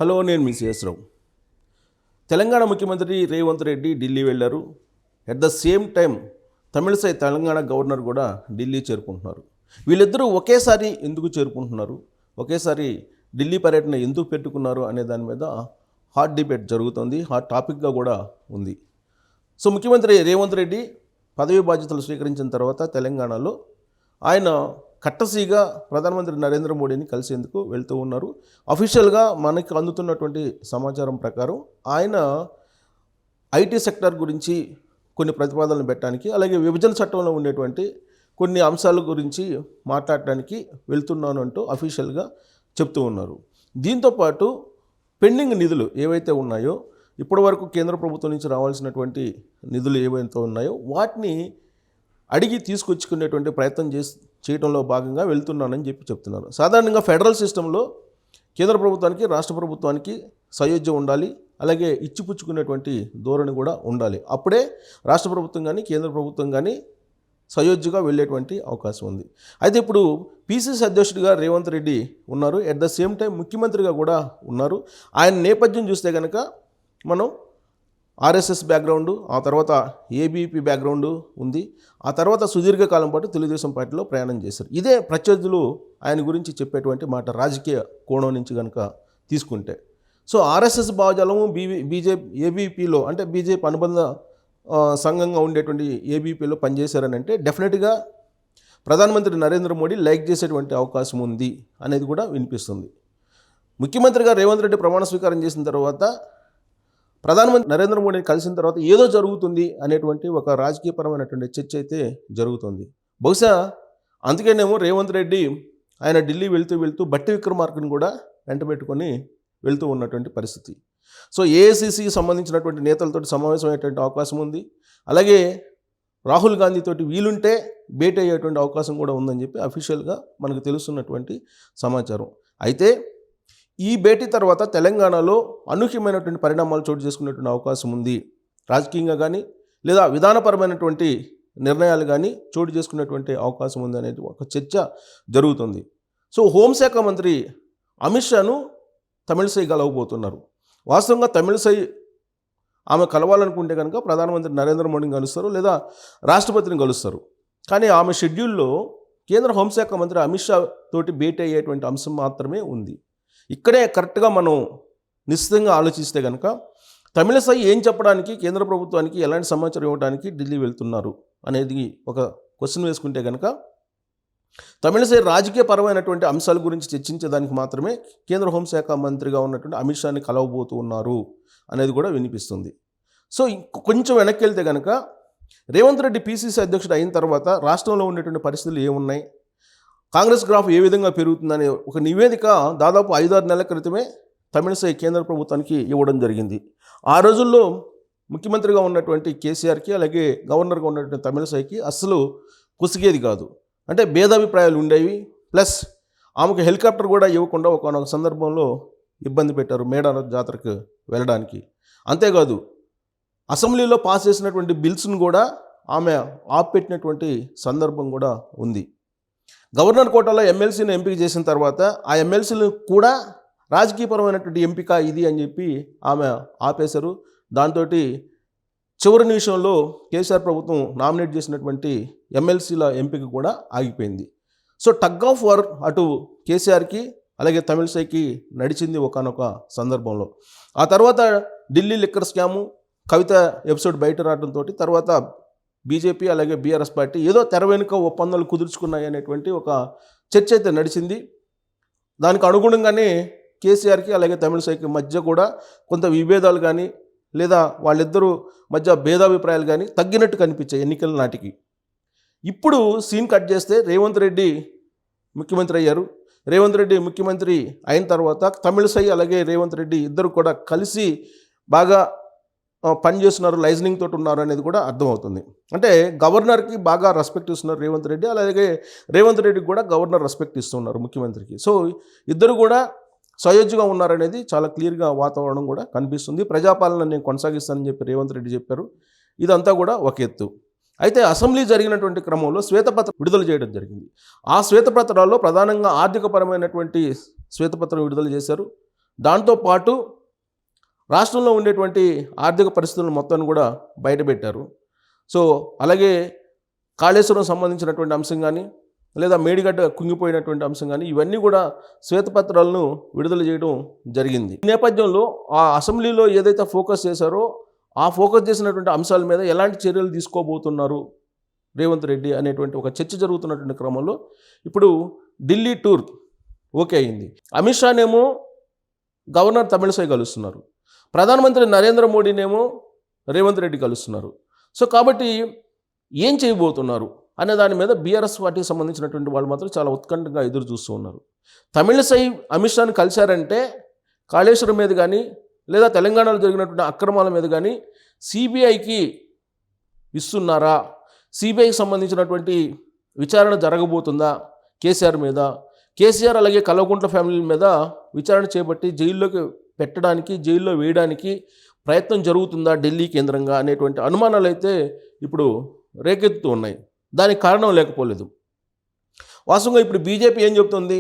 Hello, నేను మీ CS రావు. తెలంగాణ ముఖ్యమంత్రి రేవంత్ రెడ్డి ఢిల్లీ వెళ్ళారు. At the same time Tamilisai Telangana governor కూడా ఢిల్లీ చేరుకుంటున్నారు. వీళ్ళిద్దరూ ఒకేసారి ఎందుకు చేరుకుంటున్నారు, ఒకేసారి ఢిల్లీ పర్యటన ఎందుకు పెట్టుకున్నారు అనే దాని మీద హాట్ డిబేట్ జరుగుతుంది, హాట్ టాపిక్గా కూడా ఉంది. సో ముఖ్యమంత్రి రేవంత్ రెడ్డి పదవి బాధ్యతలు స్వీకరించిన తర్వాత తెలంగాణలో ఆయన కట్టసీగా ప్రధానమంత్రి నరేంద్ర మోడీని కలిసేందుకు వెళ్తూ ఉన్నారు. అఫీషియల్గా మనకు అందుతున్నటువంటి సమాచారం ప్రకారం ఆయన ఐటీ సెక్టర్ గురించి కొన్ని ప్రతిపాదనలు పెట్టడానికి, అలాగే విభజన చట్టంలో ఉండేటువంటి కొన్ని అంశాల గురించి మాట్లాడటానికి వెళ్తున్నాను అంటూ అఫీషియల్గా చెప్తూ ఉన్నారు. దీంతోపాటు పెండింగ్ నిధులు ఏవైతే ఉన్నాయో, ఇప్పటివరకు కేంద్ర ప్రభుత్వం నుంచి రావాల్సినటువంటి నిధులు ఏవైతే ఉన్నాయో వాటిని అడిగి తీసుకొచ్చుకునేటువంటి ప్రయత్నం చేయడంలో భాగంగా వెళ్తున్నానని చెప్తున్నారు. సాధారణంగా ఫెడరల్ సిస్టంలో కేంద్ర ప్రభుత్వానికి రాష్ట్ర ప్రభుత్వానికి సయోధ్య ఉండాలి, అలాగే ఇచ్చిపుచ్చుకునేటువంటి ధోరణి కూడా ఉండాలి. అప్పుడే రాష్ట్ర ప్రభుత్వం కానీ కేంద్ర ప్రభుత్వం కానీ సయోధ్యగా వెళ్ళేటువంటి అవకాశం ఉంది. అయితే ఇప్పుడు పిసిసి అధ్యక్షుడిగా రేవంత్ రెడ్డి ఉన్నారు, అట్ ద సేమ్ టైం ముఖ్యమంత్రిగా కూడా ఉన్నారు. ఆయన నేపథ్యం చూస్తే కనుక మనం ఆర్ఎస్ఎస్ బ్యాక్గ్రౌండు, ఆ తర్వాత ఏబీపీ బ్యాక్గ్రౌండు ఉంది. ఆ తర్వాత సుదీర్ఘకాలం పాటు తెలుగుదేశం పార్టీలో ప్రయాణం చేశారు. ఇదే ప్రత్యర్థులు ఆయన గురించి చెప్పేటువంటి మాట రాజకీయ కోణం నుంచి కనుక తీసుకుంటే. సో ఆర్ఎస్ఎస్ భావజాలము ఏబీపీలో అంటే బీజేపీ అనుబంధ సంఘంగా ఉండేటువంటి ఏబీపీలో పనిచేశారని అంటే డెఫినెట్గా ప్రధానమంత్రి నరేంద్ర మోడీ లైక్ చేసేటువంటి అవకాశం ఉంది అనేది కూడా వినిపిస్తుంది. ముఖ్యమంత్రిగా రేవంత్ రెడ్డి ప్రమాణ స్వీకారం చేసిన తర్వాత ప్రధానమంత్రి నరేంద్ర మోడీని కలిసిన తర్వాత ఏదో జరుగుతుంది అనేటువంటి ఒక రాజకీయపరమైనటువంటి చర్చ అయితే జరుగుతుంది. బహుశా అందుకేనేమో రేవంత్ రెడ్డి ఆయన ఢిల్లీ వెళ్తూ బట్టి విక్రమార్కను కూడా వెంటబెట్టుకొని వెళ్తూ ఉన్నటువంటి పరిస్థితి. సో ఏఐసిసికి సంబంధించినటువంటి నేతలతో సమావేశమయ్యేటువంటి అవకాశం ఉంది. అలాగే రాహుల్ గాంధీతోటి వీలుంటే భేటీ అయ్యేటువంటి అవకాశం కూడా ఉందని చెప్పి అఫీషియల్గా మనకు తెలుస్తున్నటువంటి సమాచారం. అయితే ఈ భేటీ తర్వాత తెలంగాణలో అనూహ్యమైనటువంటి పరిణామాలు చోటు చేసుకునేటువంటి అవకాశం ఉంది. రాజకీయంగా కానీ లేదా విధానపరమైనటువంటి నిర్ణయాలు కానీ చోటు చేసుకునేటువంటి అవకాశం ఉంది అనేది ఒక చర్చ జరుగుతుంది. సో హోంశాఖ మంత్రి అమిత్ షాను తమిళసై కలవబోతున్నారు. వాస్తవంగా తమిళసై ఆమె కలవాలనుకుంటే కనుక ప్రధానమంత్రి నరేంద్ర మోడీని కలుస్తారు, లేదా రాష్ట్రపతిని కలుస్తారు. కానీ ఆమె షెడ్యూల్లో కేంద్ర హోంశాఖ మంత్రి అమిత్ షా తోటి భేటీ అయ్యేటువంటి అంశం మాత్రమే ఉంది. ఇక్కడే కరెక్ట్గా మనం నిశ్చితంగా ఆలోచిస్తే కనుక తమిళసై ఏం చెప్పడానికి, కేంద్ర ప్రభుత్వానికి ఎలాంటి సమాచారం ఇవ్వడానికి ఢిల్లీ వెళ్తున్నారు అనేది ఒక క్వశ్చన్ వేసుకుంటే కనుక తమిళసై రాజకీయపరమైనటువంటి అంశాల గురించి చర్చించేదానికి మాత్రమే కేంద్ర హోంశాఖ మంత్రిగా ఉన్నటువంటి అమిత్ షాని కలవబోతూ ఉన్నారు అనేది కూడా వినిపిస్తుంది. సో కొంచెం వెనక్కి వెళ్తే కనుక రేవంత్ రెడ్డి పిసిసి అధ్యక్షుడు అయిన తర్వాత రాష్ట్రంలో ఉండేటువంటి పరిస్థితులు ఏమున్నాయి, కాంగ్రెస్ గ్రాఫ్ ఏ విధంగా పెరుగుతుందనే ఒక నివేదిక దాదాపు 5-6 నెలల క్రితమే తమిళసై కేంద్ర ప్రభుత్వానికి ఇవ్వడం జరిగింది. ఆ రోజుల్లో ముఖ్యమంత్రిగా ఉన్నటువంటి కేసీఆర్కి, అలాగే గవర్నర్గా ఉన్నటువంటి తమిళసైకి అస్సలు కుసిగేది కాదు. అంటే భేదాభిప్రాయాలు ఉండేవి. ప్లస్ ఆమెకు హెలికాప్టర్ కూడా ఇవ్వకుండా ఒక సందర్భంలో ఇబ్బంది పెట్టారు మేడారం జాతరకు వెళ్ళడానికి. అంతేకాదు అసెంబ్లీలో పాస్ చేసినటువంటి బిల్స్ను కూడా ఆమె ఆపిపెట్టినటువంటి సందర్భం కూడా ఉంది. గవర్నర్ కోటాలో ఎమ్మెల్సీని ఎంపిక చేసిన తర్వాత ఆ ఎమ్మెల్సీలు కూడా రాజకీయపరమైనటువంటి ఎంపిక ఇది అని చెప్పి ఆమె ఆపేశారు. దాంతో చివరి నిమిషంలో కేసీఆర్ ప్రభుత్వం నామినేట్ చేసినటువంటి ఎమ్మెల్సీల ఎంపిక కూడా ఆగిపోయింది. సో టగ్ ఆఫ్ వార్ అటు కేసీఆర్కి అలాగే తమిళసైకి నడిచింది ఒకానొక సందర్భంలో. ఆ తర్వాత ఢిల్లీ లిక్కర్ స్కాము, కవిత ఎపిసోడ్ బయట రావడంతో తర్వాత బీజేపీ అలాగే బీఆర్ఎస్ పార్టీ ఏదో తెర వెనుక ఒప్పందాలు కుదుర్చుకున్నాయి అనేటువంటి ఒక చర్చ అయితే నడిచింది. దానికి అనుగుణంగానే కేసీఆర్కి అలాగే తమిళసైకి మధ్య కూడా కొంత విభేదాలు కానీ లేదా వాళ్ళిద్దరూ మధ్య భేదాభిప్రాయాలు కానీ తగ్గినట్టు కనిపించాయి ఎన్నికల నాటికి. ఇప్పుడు సీన్ కట్ చేస్తే రేవంత్ రెడ్డి ముఖ్యమంత్రి అయ్యారు. రేవంత్ రెడ్డి ముఖ్యమంత్రి అయిన తర్వాత తమిళసై అలాగే రేవంత్ రెడ్డి ఇద్దరు కూడా కలిసి బాగా పనిచేస్తున్నారు, లైజనింగ్ తోటి ఉన్నారు అనేది కూడా అర్థమవుతుంది. అంటే గవర్నర్కి బాగా రెస్పెక్ట్ ఇస్తున్నారు రేవంత్ రెడ్డి, అలాగే రేవంత్ రెడ్డికి కూడా గవర్నర్ రెస్పెక్ట్ ఇస్తున్నారు ముఖ్యమంత్రికి. సో ఇద్దరు కూడా సయోధ్యగా ఉన్నారనేది చాలా క్లియర్గా వాతావరణం కూడా కనిపిస్తుంది. ప్రజాపాలన నేను కొనసాగిస్తానని చెప్పి రేవంత్ రెడ్డి చెప్పారు. ఇదంతా కూడా ఒక ఎత్తు. అయితే అసెంబ్లీ జరిగినటువంటి క్రమంలో శ్వేతపత్రం విడుదల చేయడం జరిగింది. ఆ శ్వేతపత్రాల్లో ప్రధానంగా ఆర్థికపరమైనటువంటి శ్వేతపత్రం విడుదల చేశారు. దాంతోపాటు రాష్ట్రంలో ఉండేటువంటి ఆర్థిక పరిస్థితులను మొత్తాన్ని కూడా బయటపెట్టారు. సో అలాగే కాళేశ్వరం సంబంధించినటువంటి అంశం కానీ లేదా మేడిగడ్డ కుంగిపోయినటువంటి అంశం కానీ ఇవన్నీ కూడా శ్వేతపత్రాలను విడుదల చేయడం జరిగింది. ఈ నేపథ్యంలో ఆ అసెంబ్లీలో ఏదైతే ఫోకస్ చేశారో ఆ ఫోకస్ చేసినటువంటి అంశాల మీద ఎలాంటి చర్యలు తీసుకోబోతున్నారు రేవంత్ రెడ్డి అనేటువంటి ఒక చర్చ జరుగుతున్నటువంటి క్రమంలో ఇప్పుడు ఢిల్లీ టూర్ ఓకే అయింది. అమిత్ షానేమో గవర్నర్ తమిళసై కలుస్తున్నారు, ప్రధానమంత్రి నరేంద్ర మోడీనేమో రేవంత్ రెడ్డి కలుస్తున్నారు. సో కాబట్టి ఏం చేయబోతున్నారు అనే దాని మీద బీఆర్ఎస్ పార్టీకి సంబంధించినటువంటి వాళ్ళు మాత్రం చాలా ఉత్కంఠంగా ఎదురు చూస్తూ ఉన్నారు. తమిళసై అమిత్ షాని కలిశారంటే కాళేశ్వరం మీద కానీ లేదా తెలంగాణలో జరిగినటువంటి అక్రమాల మీద కానీ సిబిఐకి ఇస్తున్నారా, సిబిఐకి సంబంధించినటువంటి విచారణ జరగబోతుందా కేసీఆర్ మీద, కేసీఆర్ అలాగే కల్వకుంట్ల ఫ్యామిలీ మీద విచారణ చేపట్టి జైల్లోకి పెట్టడానికి, జైల్లో వేయడానికి ప్రయత్నం జరుగుతుందా ఢిల్లీ కేంద్రంగా అనేటువంటి అనుమానాలు అయితే ఇప్పుడు రేకెత్తుతూ ఉన్నాయి. దానికి కారణం లేకపోలేదు. వాస్తవంగా ఇప్పుడు బీజేపీ ఏం చెబుతుంది,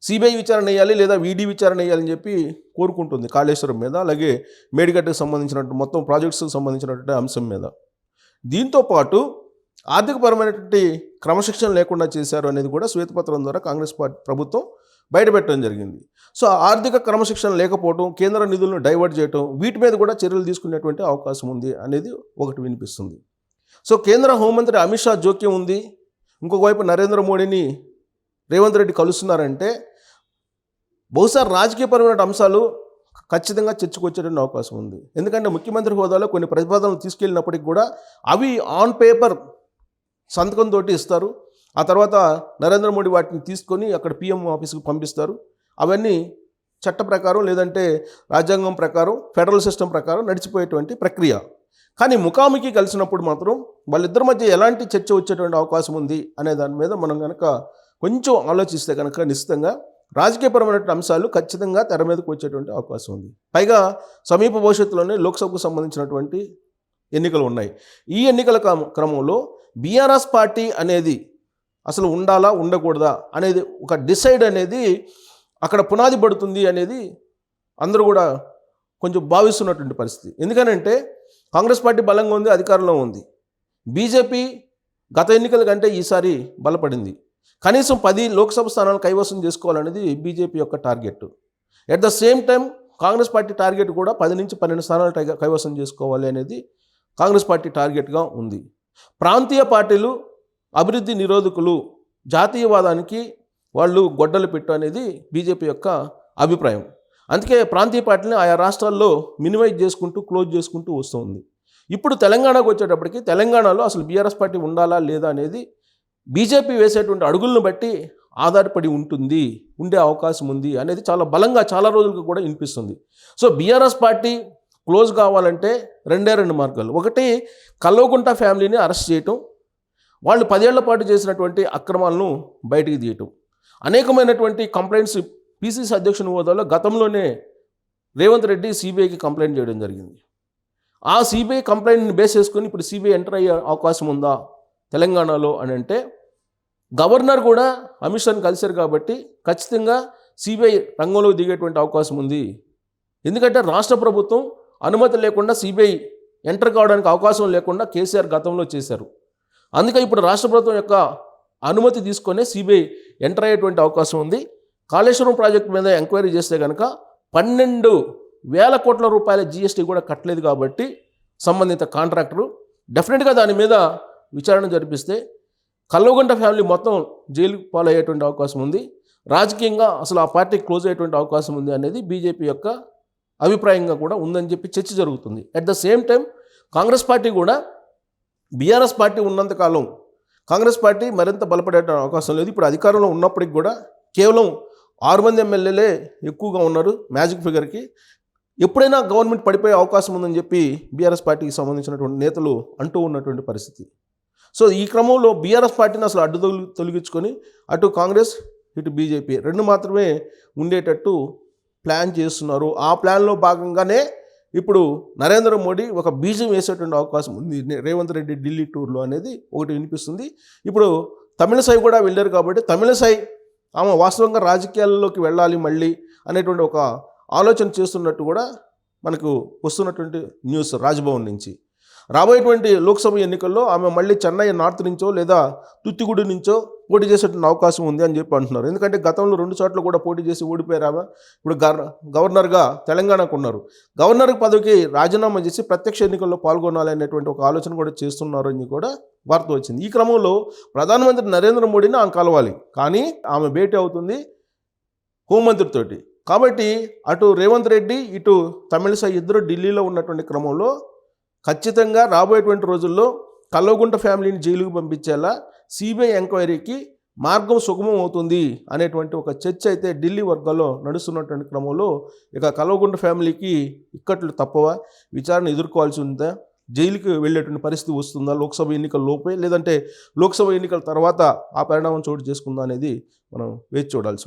సిబిఐ విచారణ వేయాలి లేదా ఈడీ విచారణ వేయాలని చెప్పి కోరుకుంటుంది కాళేశ్వరం మీద, అలాగే మేడిగడ్డకు సంబంధించినటువంటి మొత్తం ప్రాజెక్ట్స్కి సంబంధించినటువంటి అంశం మీద. దీంతోపాటు ఆర్థికపరమైనటువంటి క్రమశిక్షణ లేకుండా చేశారు అనేది కూడా శ్వేతపత్రం ద్వారా కాంగ్రెస్ పార్టీ ప్రభుత్వం బయటపెట్టడం జరిగింది. సో ఆర్థిక క్రమశిక్షణ లేకపోవడం, కేంద్ర నిధులను డైవర్ట్ చేయడం, వీటి మీద కూడా చర్యలు తీసుకునేటువంటి అవకాశం ఉంది అనేది ఒకటి వినిపిస్తుంది. సో కేంద్ర హోంమంత్రి అమిత్ షా జోక్యం ఉంది, ఇంకొక వైపు నరేంద్ర మోడీని రేవంత్ రెడ్డి కలుస్తున్నారంటే బహుశా రాజకీయపరమైన అంశాలు ఖచ్చితంగా చర్చకు వచ్చేటువంటి అవకాశం ఉంది. ఎందుకంటే ముఖ్యమంత్రి హోదాలో కొన్ని ప్రతిపాదనలు తీసుకెళ్ళినప్పటికీ కూడా అవి ఆన్ పేపర్ సంతకంతో ఇస్తారు. ఆ తర్వాత నరేంద్ర మోడీ వాటిని తీసుకొని అక్కడ పిఎం ఆఫీస్కి పంపిస్తారు. అవన్నీ చట్ట ప్రకారం లేదంటే రాజ్యాంగం ప్రకారం, ఫెడరల్ సిస్టమ్ ప్రకారం నడిచిపోయేటువంటి ప్రక్రియ. కానీ ముఖాముఖి కలిసినప్పుడు మాత్రం వాళ్ళిద్దరి మధ్య ఎలాంటి చర్చ వచ్చేటువంటి అవకాశం ఉంది అనే దాని మీద మనం కనుక కొంచెం ఆలోచిస్తే కనుక నిశ్చితంగా రాజకీయపరమైనటువంటి అంశాలు ఖచ్చితంగా తెర మీదకు వచ్చేటువంటి అవకాశం ఉంది. పైగా సమీప భవిష్యత్తులోనే లోక్సభకు సంబంధించినటువంటి ఎన్నికలు ఉన్నాయి. ఈ ఎన్నికల క్రమంలో బీఆర్ఎస్ పార్టీ అనేది అసలు ఉండాలా ఉండకూడదా అనేది ఒక డిసైడ్ అనేది అక్కడ పునాది పడుతుంది అనేది అందరూ కూడా కొంచెం భావిస్తున్నటువంటి పరిస్థితి. ఎందుకనంటే కాంగ్రెస్ పార్టీ బలంగా ఉంది, అధికారంలో ఉంది. బీజేపీ గత ఎన్నికల కంటే ఈసారి బలపడింది. కనీసం 10 లోక్సభ స్థానాలు కైవసం చేసుకోవాలనేది బీజేపీ యొక్క target. At the same time Congress party target కూడా 10 నుంచి 12 స్థానాలు కైవసం చేసుకోవాలి అనేది కాంగ్రెస్ పార్టీ టార్గెట్గా ఉంది. ప్రాంతీయ పార్టీలు అభివృద్ధి నిరోధకులు, జాతీయవాదానికి వాళ్ళు గొడ్డలు పెట్టు అనేది బీజేపీ యొక్క అభిప్రాయం. అందుకే ప్రాంతీయ పార్టీని ఆయా రాష్ట్రాల్లో మినిమైజ్ చేసుకుంటూ క్లోజ్ చేసుకుంటూ వస్తుంది. ఇప్పుడు తెలంగాణకు వచ్చేటప్పటికి తెలంగాణలో అసలు బీఆర్ఎస్ పార్టీ ఉండాలా లేదా అనేది బీజేపీ వేసేటువంటి అడుగులను బట్టి ఆధారపడి ఉండే అవకాశం ఉంది అనేది చాలా బలంగా చాలా రోజులకు కూడా వినిపిస్తుంది. సో బీఆర్ఎస్ పార్టీ క్లోజ్ కావాలంటే రెండు మార్గాలు. ఒకటి, కల్వకుంట్ల ఫ్యామిలీని అరెస్ట్ చేయటం, వాళ్ళు 10 ఏళ్ల పాటు చేసినటువంటి అక్రమాలను బయటికి తీయటం. అనేకమైనటువంటి కంప్లైంట్స్ పీసీసీ అధ్యక్షుని హోదాలో గతంలోనే రేవంత్ రెడ్డి సిబిఐకి కంప్లైంట్ చేయడం జరిగింది. ఆ సిబిఐ కంప్లైంట్ని బేస్ చేసుకొని ఇప్పుడు సిబిఐ ఎంటర్ అయ్యే అవకాశం ఉందా తెలంగాణలో అని అంటే, గవర్నర్ కూడా అమిత్ షాని కలిశారు కాబట్టి ఖచ్చితంగా సిబిఐ రంగంలో దిగేటువంటి అవకాశం ఉంది. ఎందుకంటే రాష్ట్ర ప్రభుత్వం అనుమతి లేకుండా సిబిఐ ఎంటర్ కావడానికి అవకాశం లేకుండా కేసీఆర్ గతంలో చేశారు. అందుకే ఇప్పుడు రాష్ట్ర ప్రభుత్వం యొక్క అనుమతి తీసుకొనే సిబిఐ ఎంటర్ అయ్యేటువంటి అవకాశం ఉంది. కాళేశ్వరం ప్రాజెక్టు మీద ఎంక్వైరీ చేస్తే కనుక 12,000 కోట్ల రూపాయల జీఎస్టీ కూడా కట్టలేదు కాబట్టి సంబంధిత కాంట్రాక్టరు డెఫినెట్గా దాని మీద విచారణ జరిపిస్తే కల్వకుంట్ల ఫ్యామిలీ మొత్తం జైలుకు పాలయ్యేటువంటి అవకాశం ఉంది. రాజకీయంగా అసలు ఆ పార్టీ క్లోజ్ అయ్యేటువంటి అవకాశం ఉంది అనేది బీజేపీ యొక్క అభిప్రాయంగా కూడా ఉందని చెప్పి చర్చ జరుగుతుంది. At the same time Congress party కూడా బీఆర్ఎస్ పార్టీ ఉన్నంతకాలం కాంగ్రెస్ పార్టీ మరింత బలపడే అవకాశం లేదు. ఇప్పుడు అధికారంలో ఉన్నప్పటికి కూడా కేవలం 6 మంది ఎమ్మెల్యేలే ఎక్కువగా ఉన్నారు మ్యాజిక్ ఫిగర్కి. ఎప్పుడైనా గవర్నమెంట్ పడిపోయే అవకాశం ఉందని చెప్పి బీఆర్ఎస్ పార్టీకి సంబంధించినటువంటి నేతలు అంటూ ఉన్నటువంటి పరిస్థితి. సో ఈ క్రమంలో బీఆర్ఎస్ పార్టీని అసలు అడ్డు తొలగించుకొని అటు కాంగ్రెస్ ఇటు బీజేపీ రెండు మాత్రమే ఉండేటట్టు ప్లాన్ చేస్తున్నారు. ఆ ప్లాన్లో భాగంగానే ఇప్పుడు నరేంద్ర మోడీ ఒక బీజం వేసేటువంటి అవకాశం ఉంది రేవంత్ రెడ్డి ఢిల్లీ టూర్లో అనేది ఒకటి వినిపిస్తుంది. ఇప్పుడు తమిళసై కూడా వెళ్ళారు కాబట్టి తమిళసై ఆమె వాస్తవంగా రాజకీయాల్లోకి వెళ్ళాలి మళ్ళీ అనేటువంటి ఒక ఆలోచన చేస్తున్నట్టు కూడా మనకు వస్తున్నటువంటి న్యూస్ రాజ్భవన్ నుంచి. రాబోయేటువంటి లోక్సభ ఎన్నికల్లో ఆమె మళ్ళీ చెన్నై నార్త్ నుంచో లేదా తుత్తిగూడి నుంచో పోటీ చేసేటువంటి అవకాశం ఉంది అని చెప్పి అంటున్నారు. ఎందుకంటే గతంలో 2 చోట్ల కూడా పోటీ చేసి ఓడిపోయారు ఆమె. ఇప్పుడు గవర్నర్గా తెలంగాణకు ఉన్నారు. గవర్నర్ పదవికి రాజీనామా చేసి ప్రత్యక్ష ఎన్నికల్లో పాల్గొనాలి అనేటువంటి ఒక ఆలోచన కూడా చేస్తున్నారు అని కూడా వార్త వచ్చింది. ఈ క్రమంలో ప్రధానమంత్రి నరేంద్ర మోడీని ఆమె కలవాలి, కానీ ఆమె భేటీ అవుతుంది హోంమంత్రితోటి. కాబట్టి అటు రేవంత్ రెడ్డి ఇటు తమిళిసై ఇద్దరు ఢిల్లీలో ఉన్నటువంటి క్రమంలో ఖచ్చితంగా రాబోయేటువంటి రోజుల్లో కల్వకుంట్ల ఫ్యామిలీని జైలుకు పంపించేలా సిబిఐ ఎంక్వైరీకి మార్గం సుగమం అవుతుంది అనేటువంటి ఒక చర్చ అయితే ఢిల్లీ వర్గాల్లో నడుస్తున్నటువంటి క్రమంలో ఇక కల్వకుంట్ల ఫ్యామిలీకి ఇక్కట్లు తప్పవా, విచారణ ఎదుర్కోవాల్సి ఉందా, జైలుకి వెళ్ళేటువంటి పరిస్థితి వస్తుందా లోక్సభ ఎన్నికల లోపే, లేదంటే లోక్సభ ఎన్నికల తర్వాత ఆ పరిణామం చోటు చేసుకుందా అనేది మనం వేచి చూడాల్సి